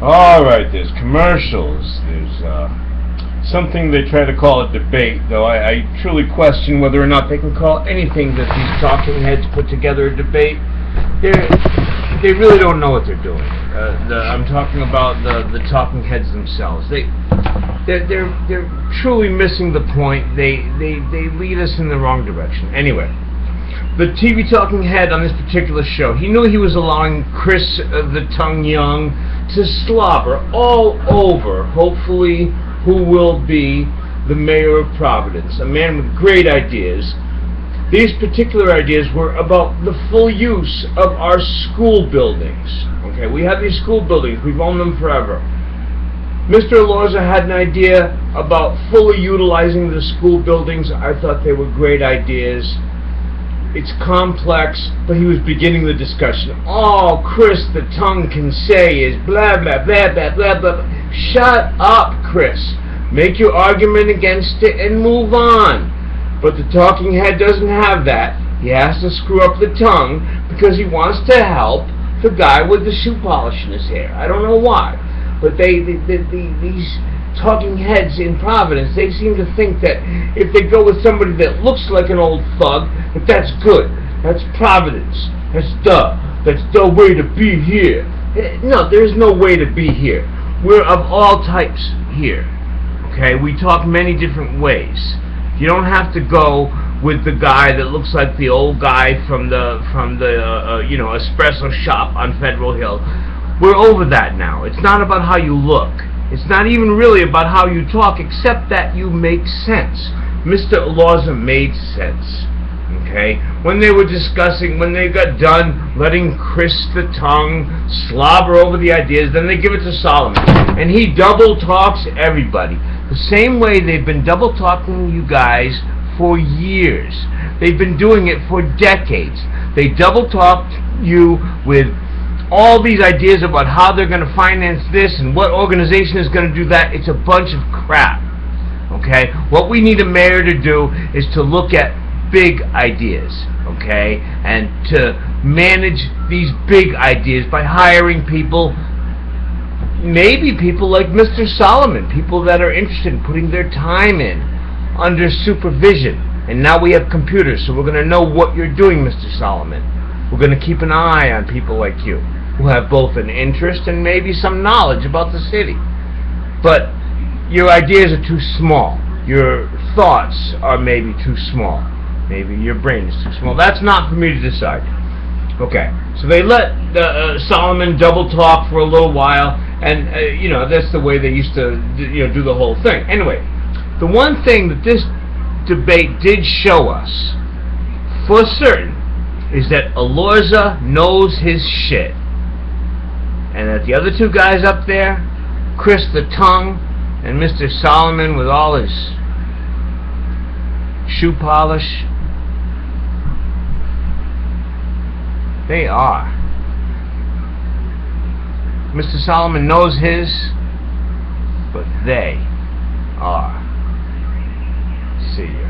Alright, there's commercials, there's something they try to call a debate, though I truly question whether or not they can call anything that these talking heads put together a debate. They really don't know what they're doing. I'm talking about the talking heads themselves. They're truly missing the point. They lead us in the wrong direction. Anyway, the TV talking head on this particular show, he knew he was allowing Chris the Tongue Young to slobber all over, hopefully, who will be the mayor of Providence, a man with great ideas. These particular ideas were about the full use of our school buildings. Okay, we have these school buildings, we've owned them forever. Mr. Alorza had an idea about fully utilizing the school buildings. I thought they were great ideas. It's complex, but he was beginning the discussion. All Chris the Tongue can say is blah blah blah blah blah blah. Shut up, Chris. Make your argument against it and move on. But the talking head doesn't have that. He has to screw up the tongue because he wants to help the guy with the shoe polish in his hair. I don't know why, but these talking heads in Providence, they seem to think that if they go with somebody that looks like an old thug, that's good. That's Providence. That's the way to be here. No, there's no way to be here. We're of all types here. Okay, we talk many different ways. You don't have to go with the guy that looks like the old guy from the espresso shop on Federal Hill. We're over that now. It's not about how you look. It's not even really about how you talk, except that you make sense. Mr. Alorza made sense. Okay? When they got done letting Chris the Tongue slobber over the ideas, then they give it to Solomon. And he double talks everybody. The same way they've been double talking you guys for years. They've been doing it for decades. They double talked you with all these ideas about how they're going to finance this and what organization is going to do that. It's a bunch of crap. Okay? What we need a mayor to do is to look at big ideas, okay, and to manage these big ideas by hiring people, maybe people like Mr. Solomon, people that are interested in putting their time in under supervision. And now we have computers, so we're going to know what you're doing, Mr. Solomon. We're going to keep an eye on people like you who have both an interest and maybe some knowledge about the city. But your ideas are too small. Your thoughts are maybe too small. Maybe your brain is too small. That's not for me to decide. Okay, so they let Solomon double talk for a little while, and that's the way they used to do the whole thing. Anyway, the one thing that this debate did show us for certain is that Alorza knows his shit, and that the other two guys up there, Chris the Tongue and Mr. Solomon with all his shoe polish, they are. Mr. Solomon knows his, but they are. See ya.